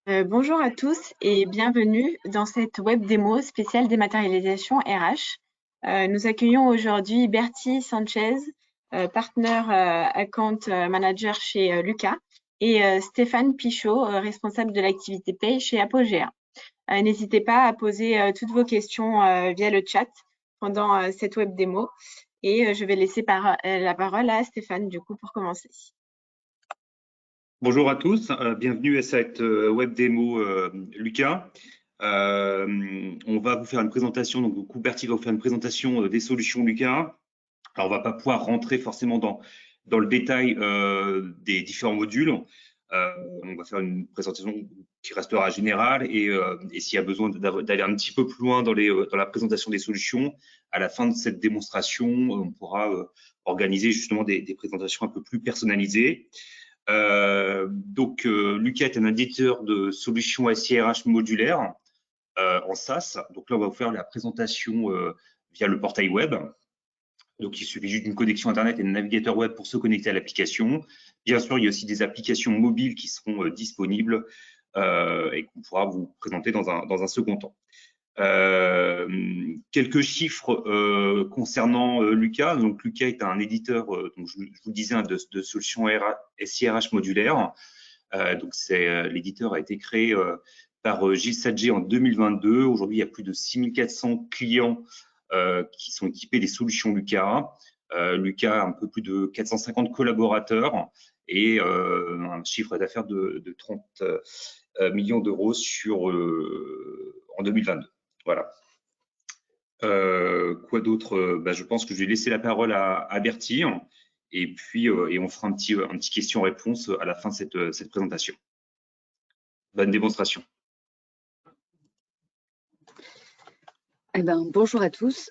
Bonjour à tous et bienvenue dans cette web démo spéciale dématérialisation RH. Nous accueillons aujourd'hui Bertie Sanchez, partner account manager chez Lucas, et Stéphane Pichot, responsable de l'activité Pay chez Apogea. N'hésitez pas à poser toutes vos questions via le chat pendant cette web démo et je vais laisser la parole à Stéphane du coup pour commencer. Bonjour à tous, bienvenue à cette web démo Lucas. On va vous faire une présentation, donc du coup Bertie va vous faire une présentation des solutions Lucas. Alors on va pas pouvoir rentrer forcément dans le détail des différents modules. On va faire une présentation qui restera générale et s'il y a besoin d'aller un petit peu plus loin dans la présentation des solutions, à la fin de cette démonstration, on pourra organiser justement des présentations un peu plus personnalisées. Lucas est un éditeur de solutions SIRH modulaires en SaaS. Donc là, on va vous faire la présentation via le portail web. Donc, il suffit juste d'une connexion Internet et d'un navigateur web pour se connecter à l'application. Bien sûr, il y a aussi des applications mobiles qui seront disponibles et qu'on pourra vous présenter dans un second temps. Quelques chiffres concernant Lucas. Donc, Lucas est un éditeur, donc je vous disais, de solutions SIRH modulaires. L'éditeur a été créé par Gilles Sadger en 2022. Aujourd'hui, il y a plus de 6400 clients qui sont équipés des solutions Lucas. Lucas a un peu plus de 450 collaborateurs et un chiffre d'affaires de 30 millions d'euros en 2022. Voilà. Quoi d'autre? Je pense que je vais laisser la parole à Bertie et puis on fera un petit question-réponse à la fin de cette présentation. Bonne démonstration. Bonjour à tous,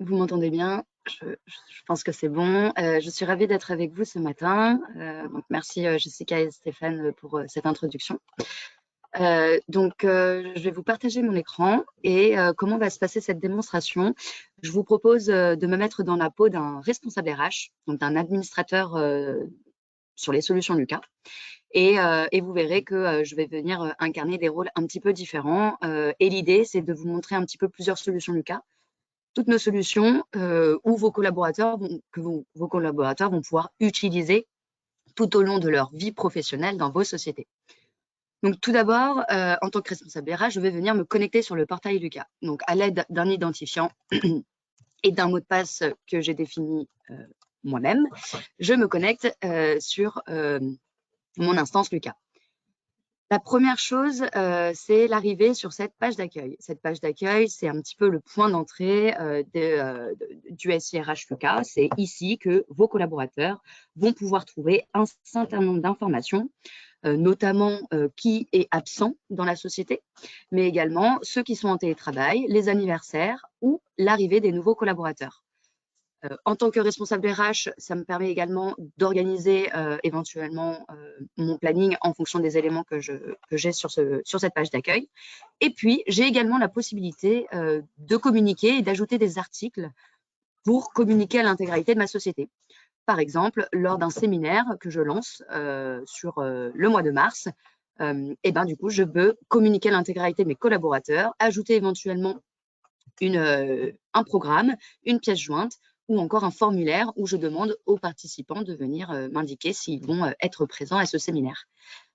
vous m'entendez bien? Je pense que c'est bon. Je suis ravie d'être avec vous ce matin. Donc merci Jessica et Stéphane pour cette introduction. Je vais vous partager mon écran et comment va se passer cette démonstration. Je vous propose de me mettre dans la peau d'un responsable RH, donc d'un administrateur sur les solutions Lucas. Et vous verrez que je vais venir incarner des rôles un petit peu différents. Et l'idée, c'est de vous montrer un petit peu plusieurs solutions Lucas, toutes nos solutions où vos collaborateurs vont pouvoir utiliser tout au long de leur vie professionnelle dans vos sociétés. Donc, tout d'abord, en tant que responsable RH, je vais venir me connecter sur le portail Lucas. Donc, à l'aide d'un identifiant et d'un mot de passe que j'ai défini moi-même, je me connecte sur mon instance Lucas. La première chose, c'est l'arrivée sur cette page d'accueil. Cette page d'accueil, c'est un petit peu le point d'entrée du SIRH Lucas. C'est ici que vos collaborateurs vont pouvoir trouver un certain nombre d'informations, notamment qui est absent dans la société, mais également ceux qui sont en télétravail, les anniversaires ou l'arrivée des nouveaux collaborateurs. En tant que responsable RH, ça me permet également d'organiser éventuellement mon planning en fonction des éléments que j'ai sur cette page d'accueil. Et puis, j'ai également la possibilité de communiquer et d'ajouter des articles pour communiquer à l'intégralité de ma société. Par exemple, lors d'un séminaire que je lance sur le mois de mars, du coup, je peux communiquer à l'intégralité de mes collaborateurs, ajouter éventuellement un programme, une pièce jointe, ou encore un formulaire où je demande aux participants de venir m'indiquer s'ils vont être présents à ce séminaire.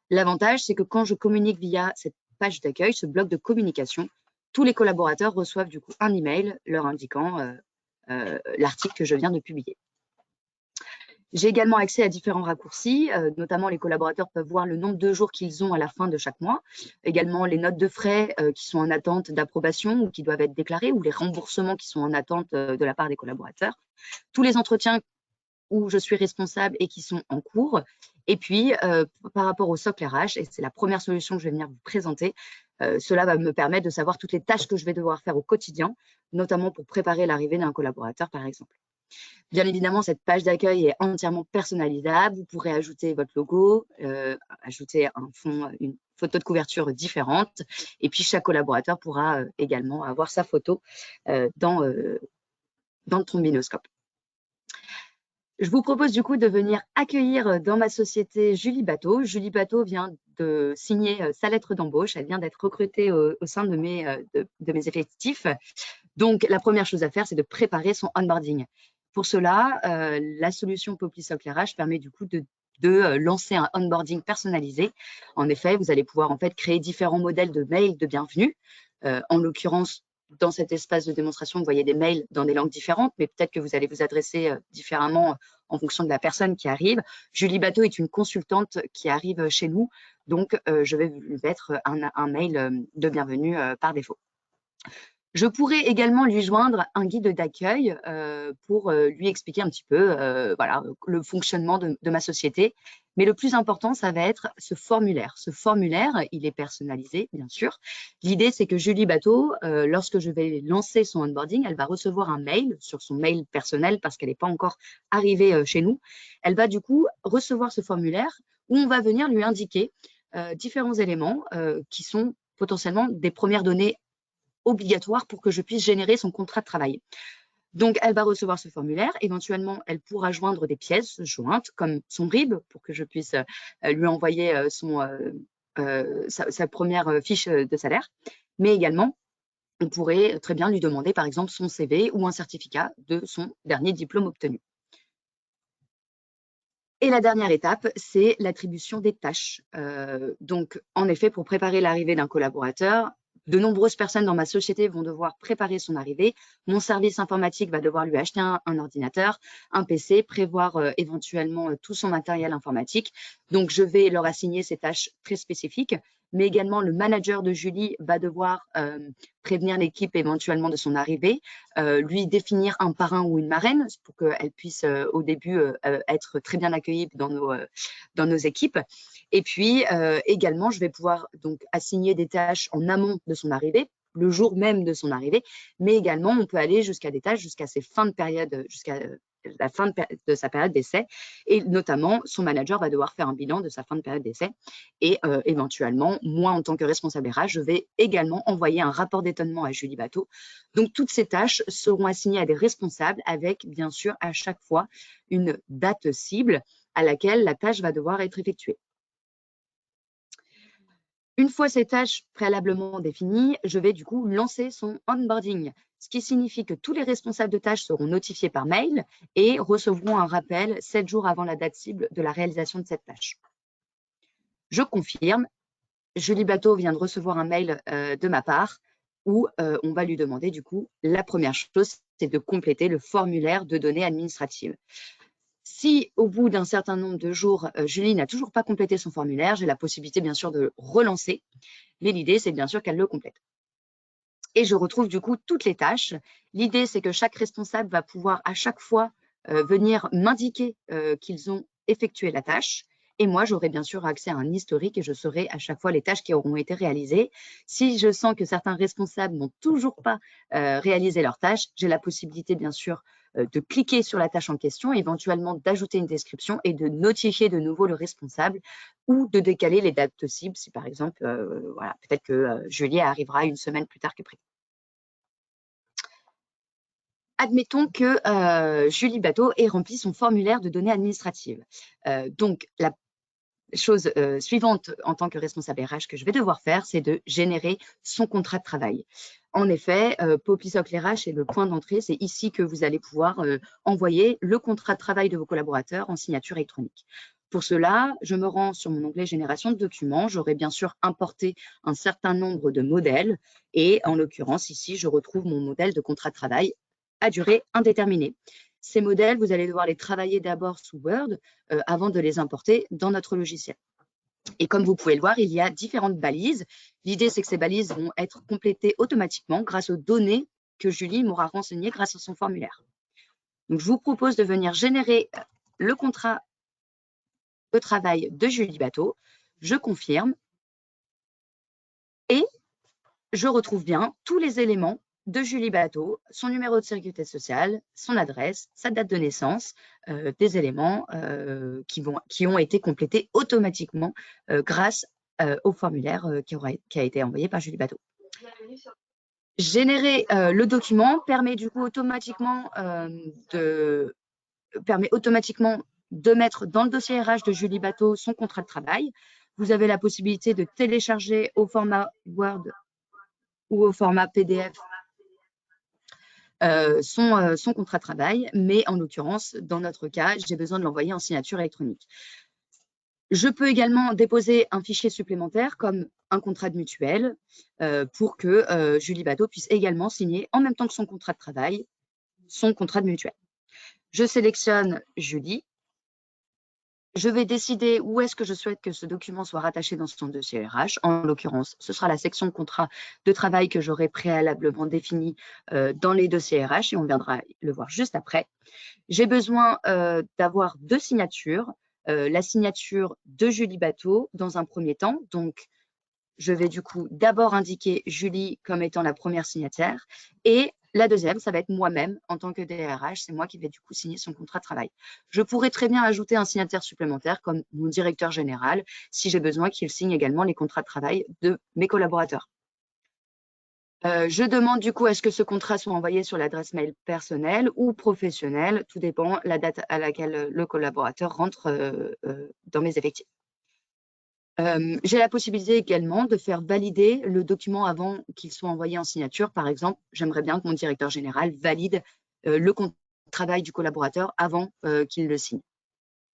L'avantage, c'est que quand je communique via cette page d'accueil, ce bloc de communication, tous les collaborateurs reçoivent du coup un email leur indiquant l'article que je viens de publier. J'ai également accès à différents raccourcis, notamment les collaborateurs peuvent voir le nombre de jours qu'ils ont à la fin de chaque mois, également les notes de frais qui sont en attente d'approbation ou qui doivent être déclarées, ou les remboursements qui sont en attente de la part des collaborateurs, tous les entretiens où je suis responsable et qui sont en cours, et puis par rapport au socle RH, et c'est la première solution que je vais venir vous présenter, cela va me permettre de savoir toutes les tâches que je vais devoir faire au quotidien, notamment pour préparer l'arrivée d'un collaborateur par exemple. Bien évidemment, cette page d'accueil est entièrement personnalisable. Vous pourrez ajouter votre logo, ajouter un fond, une photo de couverture différente. Et puis, chaque collaborateur pourra également avoir sa photo dans le trombinoscope. Je vous propose du coup de venir accueillir dans ma société Julie Bateau. Julie Bateau vient de signer sa lettre d'embauche. Elle vient d'être recrutée au sein de mes effectifs. Donc, la première chose à faire, c'est de préparer son onboarding. Pour cela, la solution PoppySocle RH permet du coup de lancer un onboarding personnalisé. En effet, vous allez pouvoir en fait créer différents modèles de mails de bienvenue. En l'occurrence, dans cet espace de démonstration, vous voyez des mails dans des langues différentes, mais peut-être que vous allez vous adresser différemment en fonction de la personne qui arrive. Julie Bateau est une consultante qui arrive chez nous, donc je vais lui mettre un mail de bienvenue par défaut. Je pourrais également lui joindre un guide d'accueil pour lui expliquer un petit peu voilà, le fonctionnement de ma société. Mais le plus important, ça va être ce formulaire. Ce formulaire, il est personnalisé, bien sûr. L'idée, c'est que Julie Bateau, lorsque je vais lancer son onboarding, elle va recevoir un mail sur son mail personnel parce qu'elle n'est pas encore arrivée chez nous. Elle va du coup recevoir ce formulaire où on va venir lui indiquer différents éléments qui sont potentiellement des premières données obligatoire pour que je puisse générer son contrat de travail. Donc, elle va recevoir ce formulaire. Éventuellement, elle pourra joindre des pièces jointes comme son RIB pour que je puisse lui envoyer sa première fiche de salaire. Mais également, on pourrait très bien lui demander, par exemple, son CV ou un certificat de son dernier diplôme obtenu. Et la dernière étape, c'est l'attribution des tâches. Donc, en effet, pour préparer l'arrivée d'un collaborateur, de nombreuses personnes dans ma société vont devoir préparer son arrivée. Mon service informatique va devoir lui acheter un ordinateur, un PC, prévoir éventuellement tout son matériel informatique. Donc, je vais leur assigner ces tâches très spécifiques. Mais également, le manager de Julie va devoir prévenir l'équipe éventuellement de son arrivée, lui définir un parrain ou une marraine pour qu'elle puisse au début être très bien accueillie dans nos équipes. Et puis également, je vais pouvoir donc assigner des tâches en amont de son arrivée, le jour même de son arrivée, mais également on peut aller jusqu'à des tâches jusqu'à ses fins de période, jusqu'à la fin de sa période d'essai, et notamment son manager va devoir faire un bilan de sa fin de période d'essai et éventuellement, moi en tant que responsable RH, je vais également envoyer un rapport d'étonnement à Julie Bateau. Donc toutes ces tâches seront assignées à des responsables avec bien sûr à chaque fois une date cible à laquelle la tâche va devoir être effectuée. Une fois ces tâches préalablement définies, je vais du coup lancer son onboarding, ce qui signifie que tous les responsables de tâches seront notifiés par mail et recevront un rappel 7 jours avant la date cible de la réalisation de cette tâche. Je confirme, Julie Bateau vient de recevoir un mail de ma part où on va lui demander du coup, la première chose, c'est de compléter le formulaire de données administratives. Si au bout d'un certain nombre de jours, Julie n'a toujours pas complété son formulaire, j'ai la possibilité bien sûr de relancer, mais l'idée c'est bien sûr qu'elle le complète. Et je retrouve du coup toutes les tâches. L'idée c'est que chaque responsable va pouvoir à chaque fois venir m'indiquer qu'ils ont effectué la tâche. Et moi, j'aurai bien sûr accès à un historique et je saurai à chaque fois les tâches qui auront été réalisées. Si je sens que certains responsables n'ont toujours pas réalisé leurs tâches, j'ai la possibilité bien sûr de cliquer sur la tâche en question, éventuellement d'ajouter une description et de notifier de nouveau le responsable ou de décaler les dates cibles si par exemple, voilà, peut-être que Julie arrivera une semaine plus tard que prévu. Admettons que Julie Bateau ait rempli son formulaire de données administratives. Donc, la chose suivante en tant que responsable RH que je vais devoir faire, c'est de générer son contrat de travail. En effet, PoppySocle RH est le point d'entrée. C'est ici que vous allez pouvoir envoyer le contrat de travail de vos collaborateurs en signature électronique. Pour cela, je me rends sur mon onglet Génération de documents. J'aurai bien sûr importé un certain nombre de modèles et en l'occurrence, ici, je retrouve mon modèle de contrat de travail à durée indéterminée. Ces modèles, vous allez devoir les travailler d'abord sous Word avant de les importer dans notre logiciel. Et comme vous pouvez le voir, il y a différentes balises. L'idée, c'est que ces balises vont être complétées automatiquement grâce aux données que Julie m'aura renseignées grâce à son formulaire. Donc, je vous propose de venir générer le contrat de travail de Julie Bateau. Je confirme et je retrouve bien tous les éléments de Julie Bateau, son numéro de sécurité sociale, son adresse, sa date de naissance, des éléments qui ont été complétés automatiquement grâce au formulaire qui a été envoyé par Julie Bateau. Générer le document permet du coup automatiquement de mettre dans le dossier RH de Julie Bateau son contrat de travail. Vous avez la possibilité de télécharger au format Word ou au format PDF son contrat de travail, mais en l'occurrence, dans notre cas, j'ai besoin de l'envoyer en signature électronique. Je peux également déposer un fichier supplémentaire comme un contrat de mutuelle pour que Julie Bateau puisse également signer en même temps que son contrat de travail, son contrat de mutuelle. Je sélectionne Julie. Je vais décider où est-ce que je souhaite que ce document soit rattaché dans son dossier RH. En l'occurrence, ce sera la section contrat de travail que j'aurai préalablement définie dans les dossiers RH et on viendra le voir juste après. J'ai besoin d'avoir 2 signatures. La signature de Julie Bateau dans un premier temps. Donc, je vais du coup d'abord indiquer Julie comme étant la première signataire et la deuxième, ça va être moi-même en tant que DRH, c'est moi qui vais du coup signer son contrat de travail. Je pourrais très bien ajouter un signataire supplémentaire comme mon directeur général si j'ai besoin qu'il signe également les contrats de travail de mes collaborateurs. Je demande du coup à ce que ce contrat soit envoyé sur l'adresse mail personnelle ou professionnelle, tout dépend la date à laquelle le collaborateur rentre dans mes effectifs. J'ai la possibilité également de faire valider le document avant qu'il soit envoyé en signature. Par exemple, j'aimerais bien que mon directeur général valide le contrat de travail du collaborateur avant qu'il le signe.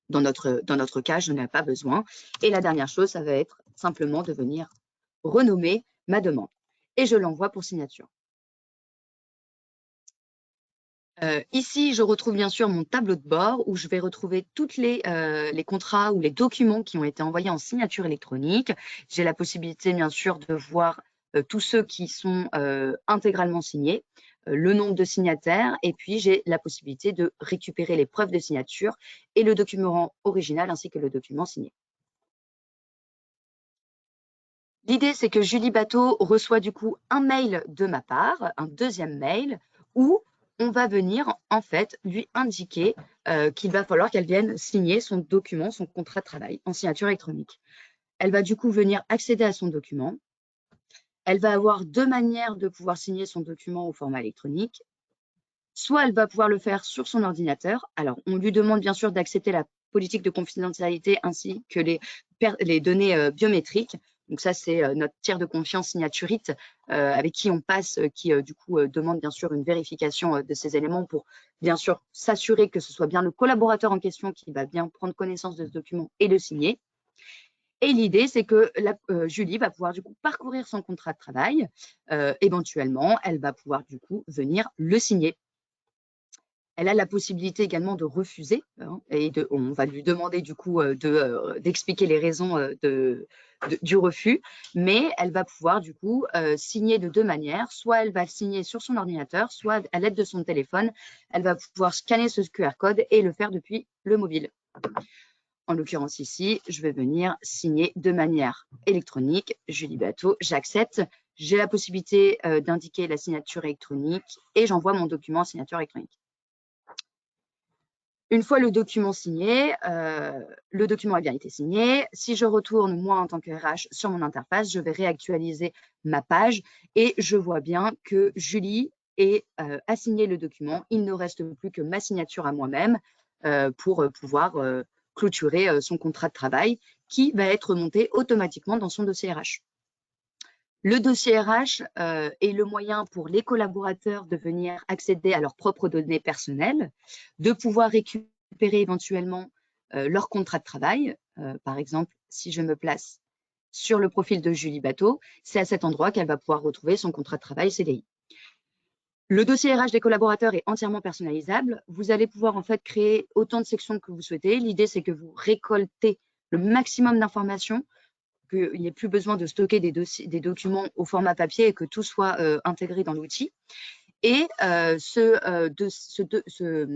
Dans notre cas, je n'en ai pas besoin. Et la dernière chose, ça va être simplement de venir renommer ma demande. Et je l'envoie pour signature. Ici, je retrouve bien sûr mon tableau de bord où je vais retrouver tous les contrats ou les documents qui ont été envoyés en signature électronique. J'ai la possibilité bien sûr de voir tous ceux qui sont intégralement signés, le nombre de signataires et puis j'ai la possibilité de récupérer les preuves de signature et le document original ainsi que le document signé. L'idée, c'est que Julie Bateau reçoit du coup un mail de ma part, un deuxième mail où on va venir en fait lui indiquer qu'il va falloir qu'elle vienne signer son document, son contrat de travail en signature électronique. Elle va du coup venir accéder à son document. Elle va avoir 2 manières de pouvoir signer son document au format électronique. Soit elle va pouvoir le faire sur son ordinateur. Alors, on lui demande bien sûr d'accepter la politique de confidentialité ainsi que les données biométriques. Donc ça, c'est notre tiers de confiance signaturite avec qui on passe, qui du coup demande bien sûr une vérification de ces éléments pour bien sûr s'assurer que ce soit bien le collaborateur en question qui va bien prendre connaissance de ce document et le signer. Et l'idée, c'est que Julie va pouvoir du coup parcourir son contrat de travail. Éventuellement, elle va pouvoir du coup venir le signer. Elle a la possibilité également de refuser et on va lui demander du coup d'expliquer les raisons du refus, mais elle va pouvoir du coup signer de 2 manières. Soit elle va signer sur son ordinateur, soit à l'aide de son téléphone, elle va pouvoir scanner ce QR code et le faire depuis le mobile. En l'occurrence ici, je vais venir signer de manière électronique. Julie Bateau, j'accepte. J'ai la possibilité d'indiquer la signature électronique et j'envoie mon document en signature électronique. Une fois le document signé, le document a bien été signé. Si je retourne, moi, en tant que RH, sur mon interface, je vais réactualiser ma page et je vois bien que Julie a signé le document. Il ne reste plus que ma signature à moi-même pour pouvoir clôturer son contrat de travail qui va être monté automatiquement dans son dossier RH. Le dossier RH est le moyen pour les collaborateurs de venir accéder à leurs propres données personnelles, de pouvoir récupérer éventuellement leur contrat de travail. Par exemple, si je me place sur le profil de Julie Bateau, c'est à cet endroit qu'elle va pouvoir retrouver son contrat de travail CDI. Le dossier RH des collaborateurs est entièrement personnalisable. Vous allez pouvoir en fait créer autant de sections que vous souhaitez. L'idée, c'est que vous récoltez le maximum d'informations, qu'il n'y ait plus besoin de stocker des documents au format papier et que tout soit intégré dans l'outil. Et ce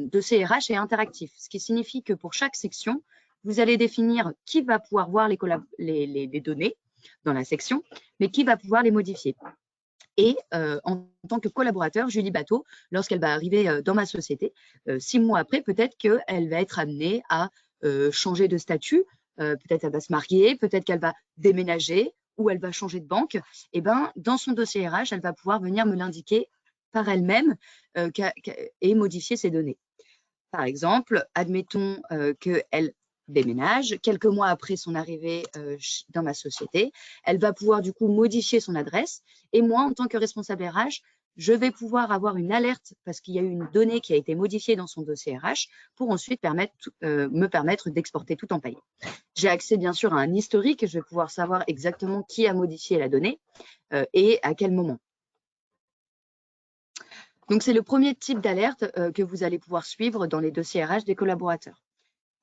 dossier RH est interactif, ce qui signifie que pour chaque section, vous allez définir qui va pouvoir voir les données dans la section, mais qui va pouvoir les modifier. Et en tant que collaborateur, Julie Bateau, lorsqu'elle va arriver dans ma société, 6 mois après, peut-être qu'elle va être amenée à changer de statut, peut-être qu'elle va se marier, peut-être qu'elle va déménager ou elle va changer de banque. Et ben, dans son dossier RH, elle va pouvoir venir me l'indiquer par elle-même et modifier ses données. Par exemple, admettons qu'elle déménage, quelques mois après son arrivée dans ma société, elle va pouvoir du coup modifier son adresse. Et moi, en tant que responsable RH, je vais pouvoir avoir une alerte parce qu'il y a eu une donnée qui a été modifiée dans son dossier RH pour ensuite me permettre d'exporter tout en paye. J'ai accès bien sûr à un historique, je vais pouvoir savoir exactement qui a modifié la donnée et à quel moment. Donc, c'est le premier type d'alerte que vous allez pouvoir suivre dans les dossiers RH des collaborateurs.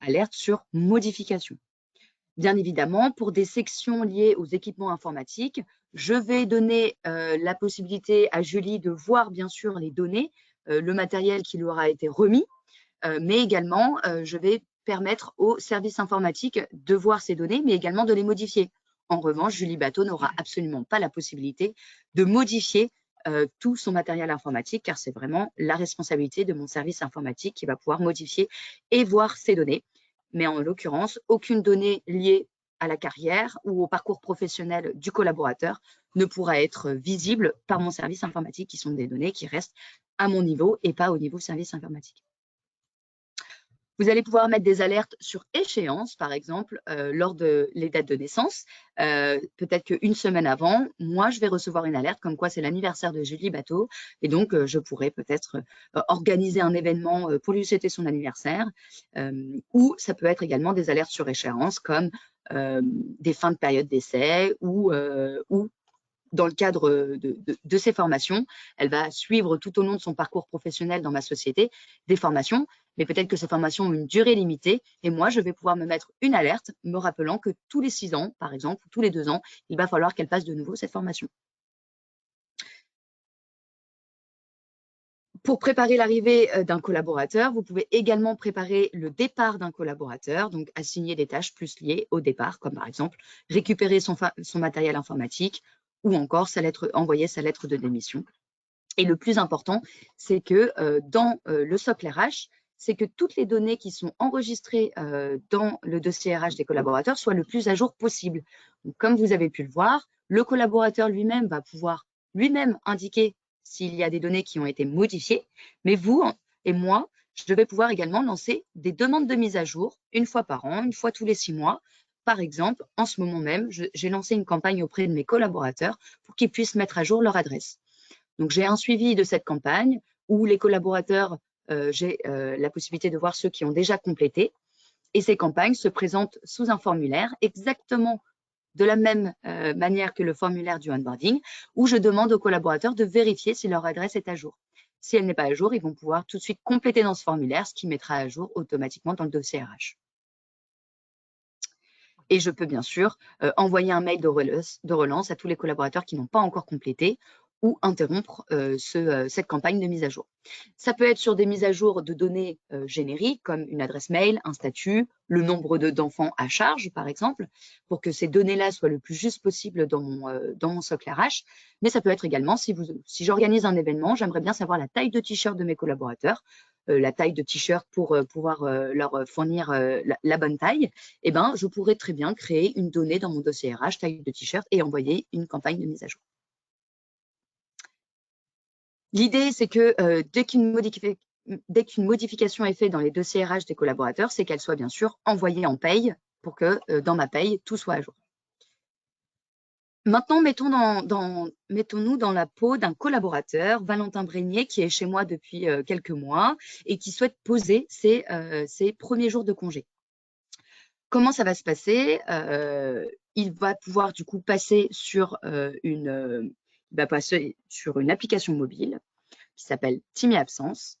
Alerte sur modification. Bien évidemment, pour des sections liées aux équipements informatiques, je vais donner la possibilité à Julie de voir bien sûr les données, le matériel qui lui aura été remis, mais également je vais permettre au service informatique de voir ces données, mais également de les modifier. En revanche, Julie Bateau n'aura absolument pas la possibilité de modifier tout son matériel informatique, car c'est vraiment la responsabilité de mon service informatique qui va pouvoir modifier et voir ces données. Mais en l'occurrence, aucune donnée liée à la carrière ou au parcours professionnel du collaborateur ne pourra être visible par mon service informatique, qui sont des données qui restent à mon niveau et pas au niveau service informatique. Vous allez pouvoir mettre des alertes sur échéance, par exemple, lors de les dates de naissance. Peut-être qu'une semaine avant, moi, je vais recevoir une alerte comme quoi c'est l'anniversaire de Julie Bateau. Et donc, je pourrais peut-être organiser un événement pour lui souhaiter son anniversaire. Ou ça peut être également des alertes sur échéance, comme des fins de période d'essai ou dans le cadre de ces formations, elle va suivre tout au long de son parcours professionnel dans ma société des formations, mais peut-être que ces formations ont une durée limitée et moi, je vais pouvoir me mettre une alerte me rappelant que tous les 6 ans, par exemple, ou tous les 2 ans, il va falloir qu'elle passe de nouveau cette formation. Pour préparer l'arrivée d'un collaborateur, vous pouvez également préparer le départ d'un collaborateur, donc assigner des tâches plus liées au départ, comme par exemple récupérer son matériel informatique ou encore envoyer sa lettre de démission. Et le plus important, c'est que dans le socle RH, c'est que toutes les données qui sont enregistrées dans le dossier RH des collaborateurs soient le plus à jour possible. Donc, comme vous avez pu le voir, le collaborateur lui-même va pouvoir lui-même indiquer s'il y a des données qui ont été modifiées, mais vous et moi, je vais pouvoir également lancer des demandes de mise à jour une fois par an, une fois tous les 6 mois. Par exemple, en ce moment même, j'ai lancé une campagne auprès de mes collaborateurs pour qu'ils puissent mettre à jour leur adresse. Donc, j'ai un suivi de cette campagne où les collaborateurs, j'ai la possibilité de voir ceux qui ont déjà complété. Et ces campagnes se présentent sous un formulaire exactement de la même manière que le formulaire du onboarding, où je demande aux collaborateurs de vérifier si leur adresse est à jour. Si elle n'est pas à jour, ils vont pouvoir tout de suite compléter dans ce formulaire, ce qui mettra à jour automatiquement dans le dossier RH. Et je peux bien sûr envoyer un mail de relance à tous les collaborateurs qui n'ont pas encore complété ou interrompre cette campagne de mise à jour. Ça peut être sur des mises à jour de données génériques comme une adresse mail, un statut, le nombre d'enfants à charge par exemple, pour que ces données-là soient le plus juste possible dans mon socle RH. Mais ça peut être également, si j'organise un événement, j'aimerais bien savoir la taille de t-shirt de mes collaborateurs, la taille de t-shirt pour pouvoir leur fournir la bonne taille, eh ben, je pourrais très bien créer une donnée dans mon dossier RH, taille de t-shirt, et envoyer une campagne de mise à jour. L'idée, c'est que dès qu'une modification est faite dans les dossiers RH des collaborateurs, c'est qu'elle soit bien sûr envoyée en paye pour que dans ma paye, tout soit à jour. Maintenant, mettons-nous dans la peau d'un collaborateur, Valentin Brégnier, qui est chez moi depuis quelques mois et qui souhaite poser ses premiers jours de congé. Comment ça va se passer? Il va pouvoir du coup passer sur une application mobile qui s'appelle Timmy Absence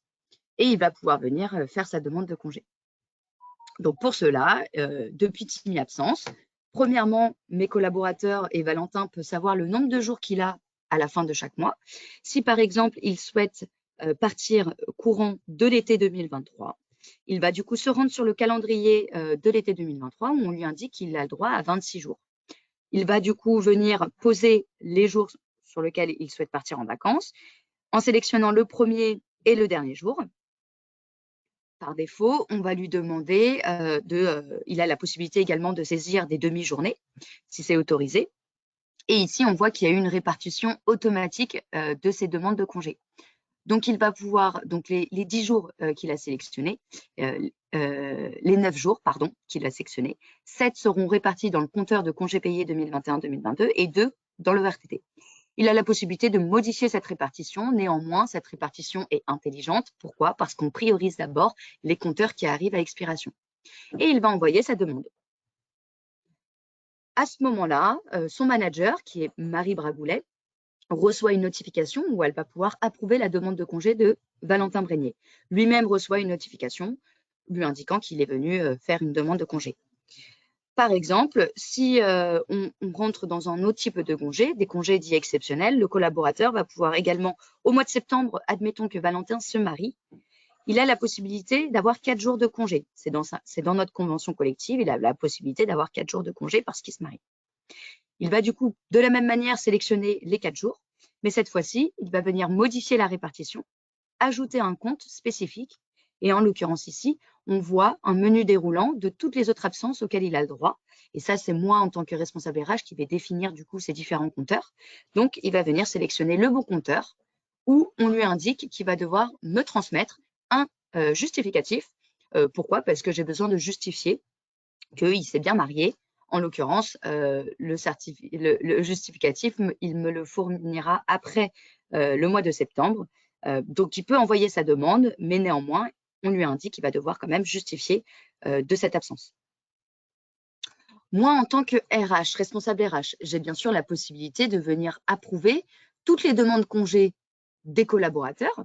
et il va pouvoir venir faire sa demande de congé. Donc pour cela, depuis Timmy Absence, premièrement, mes collaborateurs et Valentin peuvent savoir le nombre de jours qu'il a à la fin de chaque mois. Si par exemple, il souhaite partir courant de l'été 2023, il va du coup se rendre sur le calendrier de l'été 2023 où on lui indique qu'il a le droit à 26 jours. Il va du coup venir poser les jours sur lesquels il souhaite partir en vacances en sélectionnant le premier et le dernier jour. Par défaut, on va lui demander il a la possibilité également de saisir des demi-journées, si c'est autorisé. Et ici, on voit qu'il y a eu une répartition automatique de ces demandes de congé. Donc, il va pouvoir, donc les 10 jours qu'il a sélectionnés, les 9 jours, pardon, qu'il a sélectionnés, 7 seront répartis dans le compteur de congés payés 2021-2022 et 2 dans le RTT. Il a la possibilité de modifier cette répartition. Néanmoins, cette répartition est intelligente. Pourquoi? Parce qu'on priorise d'abord les compteurs qui arrivent à expiration. Et il va envoyer sa demande. À ce moment-là, son manager, qui est Marie Bragoulet, reçoit une notification où elle va pouvoir approuver la demande de congé de Valentin Brégnier. Lui-même reçoit une notification lui indiquant qu'il est venu faire une demande de congé. Par exemple, si on rentre dans un autre type de congé, des congés dits exceptionnels, le collaborateur va pouvoir également, au mois de septembre, admettons que Valentin se marie, il a la possibilité d'avoir 4 jours de congé. C'est dans notre convention collective, il a la possibilité d'avoir 4 jours de congé parce qu'il se marie. Il va du coup, de la même manière, sélectionner les 4 jours, mais cette fois-ci, il va venir modifier la répartition, ajouter un compte spécifique, et en l'occurrence ici, on voit un menu déroulant de toutes les autres absences auxquelles il a le droit. Et ça, c'est moi, en tant que responsable RH, qui vais définir du coup ces différents compteurs. Donc, il va venir sélectionner le bon compteur où on lui indique qu'il va devoir me transmettre un justificatif. Pourquoi? Parce que j'ai besoin de justifier qu'il s'est bien marié. En l'occurrence, le justificatif, il me le fournira après le mois de septembre. Donc, il peut envoyer sa demande, mais néanmoins, on lui indique qu'il va devoir quand même justifier de cette absence. Moi, en tant que RH, responsable RH, j'ai bien sûr la possibilité de venir approuver toutes les demandes congés des collaborateurs.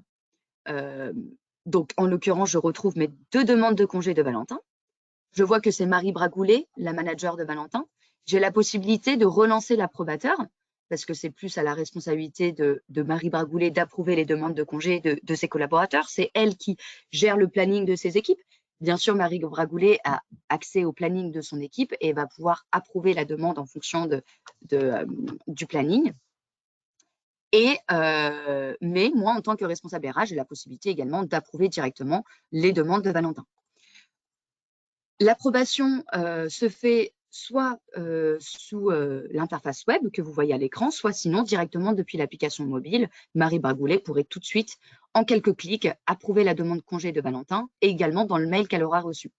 Donc, en l'occurrence, je retrouve mes 2 demandes de congé de Valentin. Je vois que c'est Marie Bragoulet, la manager de Valentin. J'ai la possibilité de relancer l'approbateur, parce que c'est plus à la responsabilité de Marie Bragoulet d'approuver les demandes de congé de ses collaborateurs. C'est elle qui gère le planning de ses équipes. Bien sûr, Marie Bragoulet a accès au planning de son équipe et va pouvoir approuver la demande en fonction du planning. Mais moi, en tant que responsable RH, j'ai la possibilité également d'approuver directement les demandes de Valentin. L'approbation se fait soit sous l'interface web que vous voyez à l'écran, soit sinon directement depuis l'application mobile. Marie Bragoulet pourrait tout de suite, en quelques clics, approuver la demande de congé de Valentin et également dans le mail qu'elle aura reçu.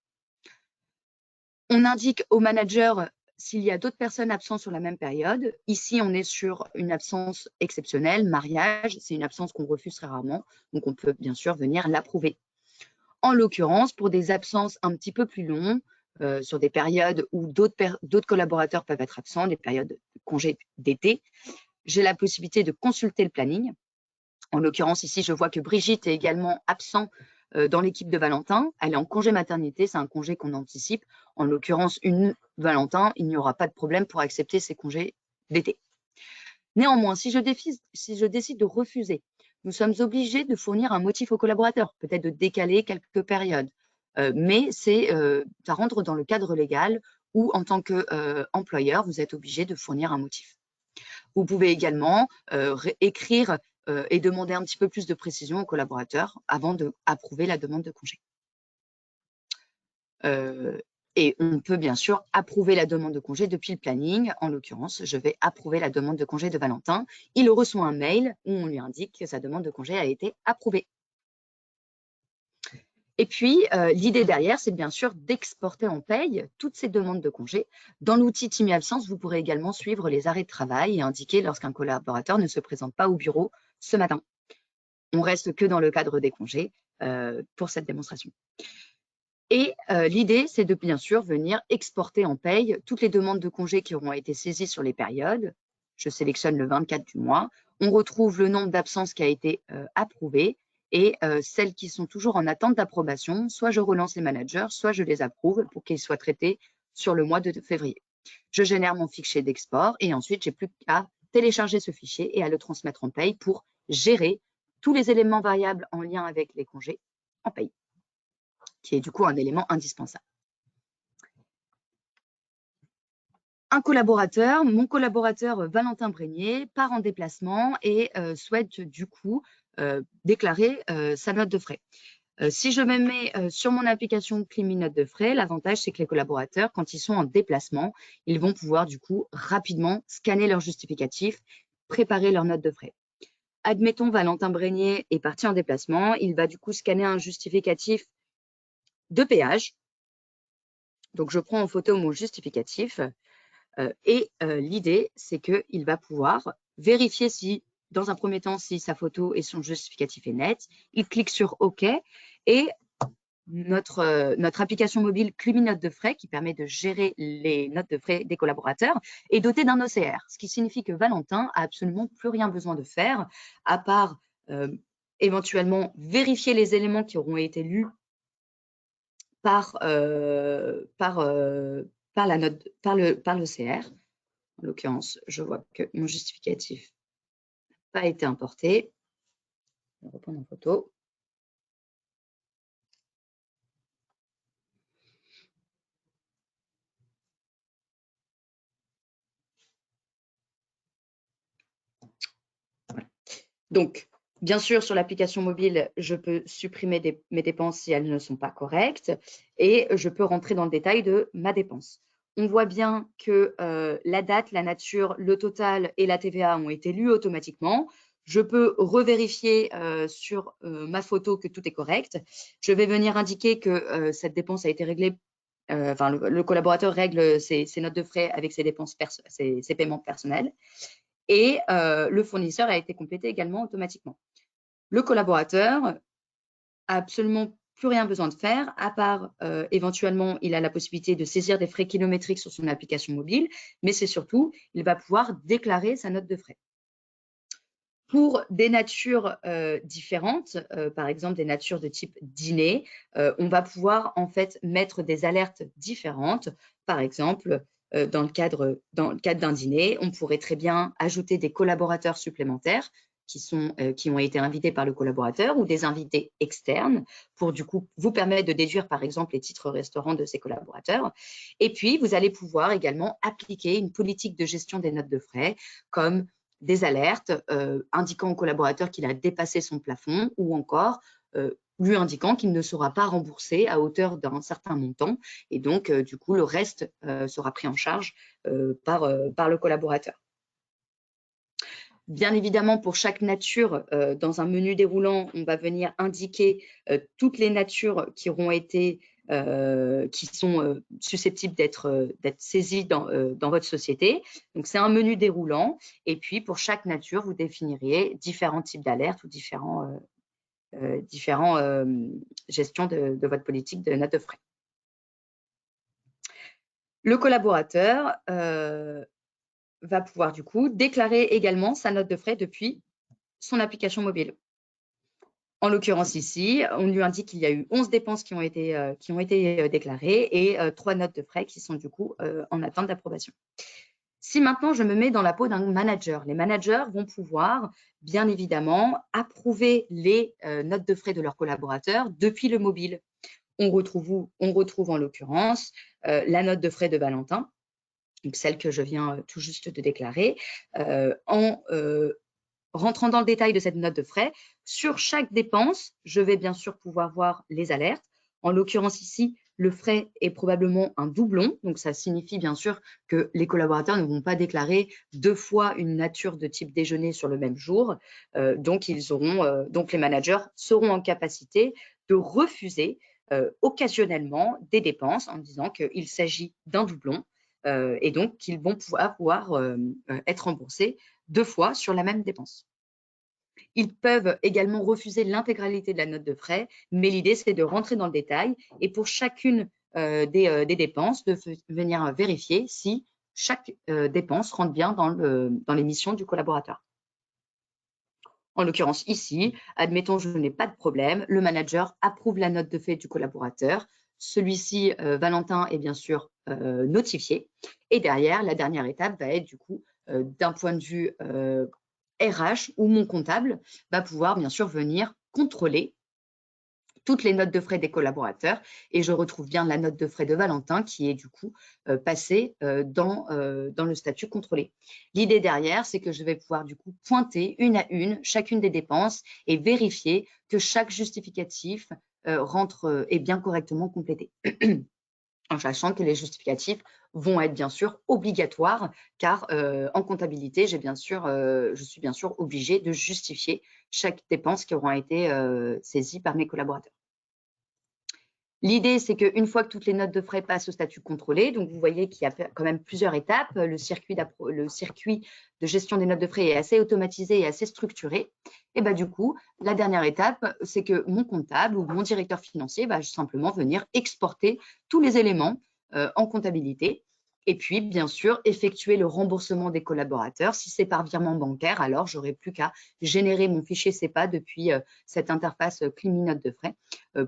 On indique au manager s'il y a d'autres personnes absentes sur la même période. Ici, on est sur une absence exceptionnelle, mariage, c'est une absence qu'on refuse très rarement, donc on peut bien sûr venir l'approuver. En l'occurrence, pour des absences un petit peu plus longues, sur des périodes où d'autres collaborateurs peuvent être absents, des périodes de congés d'été, j'ai la possibilité de consulter le planning. En l'occurrence, ici, je vois que Brigitte est également absente dans l'équipe de Valentin. Elle est en congé maternité, c'est un congé qu'on anticipe. En l'occurrence, Valentin, il n'y aura pas de problème pour accepter ses congés d'été. Néanmoins, si je décide de refuser, nous sommes obligés de fournir un motif au collaborateur, peut-être de décaler quelques périodes, mais ça rentre dans le cadre légal où, en tant qu'employeur, vous êtes obligé de fournir un motif. Vous pouvez également écrire et demander un petit peu plus de précision au collaborateur avant d'approuver la demande de congé. Et on peut bien sûr approuver la demande de congé depuis le planning. En l'occurrence, je vais approuver la demande de congé de Valentin. Il reçoit un mail où on lui indique que sa demande de congé a été approuvée. Et puis, l'idée derrière, c'est bien sûr d'exporter en paye toutes ces demandes de congé. Dans l'outil Team Absence, vous pourrez également suivre les arrêts de travail et indiquer lorsqu'un collaborateur ne se présente pas au bureau ce matin. On reste que dans le cadre des congés pour cette démonstration. Et l'idée, c'est de bien sûr venir exporter en paye toutes les demandes de congés qui auront été saisies sur les périodes. Je sélectionne le 24 du mois. On retrouve le nombre d'absences qui a été approuvé et celles qui sont toujours en attente d'approbation, soit je relance les managers, soit je les approuve pour qu'ils soient traités sur le mois de février. Je génère mon fichier d'export et ensuite, j'ai plus qu'à télécharger ce fichier et à le transmettre en paye pour gérer tous les éléments variables en lien avec les congés en paye, qui est du coup un élément indispensable. Mon collaborateur Valentin Brégnier part en déplacement et souhaite du coup déclarer sa note de frais. Si je me mets sur mon application Climi Note de frais, l'avantage c'est que les collaborateurs, quand ils sont en déplacement, ils vont pouvoir du coup rapidement scanner leur justificatif, préparer leur note de frais. admettons, Valentin Brégnier est parti en déplacement. Il va du coup scanner un justificatif de péage. Donc, je prends en photo mon justificatif. L'idée, c'est qu'il va pouvoir vérifier si, dans un premier temps, si sa photo et son justificatif est net. Il clique sur OK et notre application mobile Clumi Notes de frais, qui permet de gérer les notes de frais des collaborateurs, est dotée d'un OCR, ce qui signifie que Valentin a absolument plus rien besoin de faire, à part éventuellement vérifier les éléments qui auront été lus par l'OCR. En l'occurrence, je vois que mon justificatif n'a pas été importé. Je vais reprendre en photo. Voilà. Donc, bien sûr, sur l'application mobile, je peux supprimer mes dépenses si elles ne sont pas correctes et je peux rentrer dans le détail de ma dépense. On voit bien que la date, la nature, le total et la TVA ont été lus automatiquement. Je peux revérifier sur ma photo que tout est correct. Je vais venir indiquer que cette dépense a été réglée. Enfin, le collaborateur règle ses notes de frais avec ses dépenses, ses paiements personnels. Et le fournisseur a été complété également automatiquement. Le collaborateur a absolument plus rien besoin de faire, à part éventuellement, il a la possibilité de saisir des frais kilométriques sur son application mobile, mais c'est surtout, il va pouvoir déclarer sa note de frais. Pour des natures différentes, par exemple des natures de type dîner, on va pouvoir en fait mettre des alertes différentes. Par exemple, dans le cadre d'un dîner, on pourrait très bien ajouter des collaborateurs supplémentaires qui ont été invités par le collaborateur ou des invités externes pour du coup vous permettre de déduire par exemple les titres restaurants de ces collaborateurs. Et puis, vous allez pouvoir également appliquer une politique de gestion des notes de frais comme des alertes indiquant au collaborateur qu'il a dépassé son plafond ou encore lui indiquant qu'il ne sera pas remboursé à hauteur d'un certain montant et donc du coup le reste sera pris en charge par le collaborateur. Bien évidemment, pour chaque nature, dans un menu déroulant, on va venir indiquer toutes les natures qui auront été qui sont susceptibles d'être saisies dans votre société. Donc, c'est un menu déroulant. Et puis, pour chaque nature, vous définiriez différents types d'alertes ou différents gestions de votre politique de note de frais. Le collaborateur va pouvoir du coup déclarer également sa note de frais depuis son application mobile. En l'occurrence ici, on lui indique qu'il y a eu 11 dépenses qui ont été déclarées et 3 notes de frais qui sont du coup en attente d'approbation. Si maintenant je me mets dans la peau d'un manager, les managers vont pouvoir bien évidemment approuver les notes de frais de leurs collaborateurs depuis le mobile. On retrouve en l'occurrence la note de frais de Valentin, donc celle que je viens tout juste de déclarer, en rentrant dans le détail de cette note de frais. Sur chaque dépense, je vais bien sûr pouvoir voir les alertes. En l'occurrence ici, le frais est probablement un doublon, donc ça signifie bien sûr que les collaborateurs ne vont pas déclarer 2 fois une nature de type déjeuner sur le même jour, donc les managers seront en capacité de refuser occasionnellement des dépenses en disant qu'il s'agit d'un doublon et donc qu'ils vont pouvoir être remboursés 2 fois sur la même dépense. Ils peuvent également refuser l'intégralité de la note de frais, mais l'idée, c'est de rentrer dans le détail et pour chacune des dépenses, de venir vérifier si chaque dépense rentre bien dans les missions du collaborateur. En l'occurrence ici, admettons je n'ai pas de problème, le manager approuve la note de frais du collaborateur. Celui-ci, Valentin, est bien sûr notifié. Et derrière, la dernière étape va être du coup d'un point de vue RH où mon comptable va pouvoir bien sûr venir contrôler toutes les notes de frais des collaborateurs et je retrouve bien la note de frais de Valentin qui est du coup passée dans le statut contrôlé. L'idée derrière, c'est que je vais pouvoir du coup pointer une à une chacune des dépenses et vérifier que chaque justificatif est bien correctement complété. en sachant que les justificatifs vont être bien sûr obligatoires, car en comptabilité, je suis bien sûr obligée de justifier chaque dépense qui aura été saisie par mes collaborateurs. L'idée, c'est qu'une fois que toutes les notes de frais passent au statut contrôlé, donc vous voyez qu'il y a quand même plusieurs étapes. Le circuit de gestion des notes de frais est assez automatisé et assez structuré. Et bah, du coup, la dernière étape, c'est que mon comptable ou mon directeur financier va simplement venir exporter tous les éléments en comptabilité. Et puis, bien sûr, effectuer le remboursement des collaborateurs. Si c'est par virement bancaire, alors j'aurai plus qu'à générer mon fichier CEPA depuis cette interface Climi Notes de frais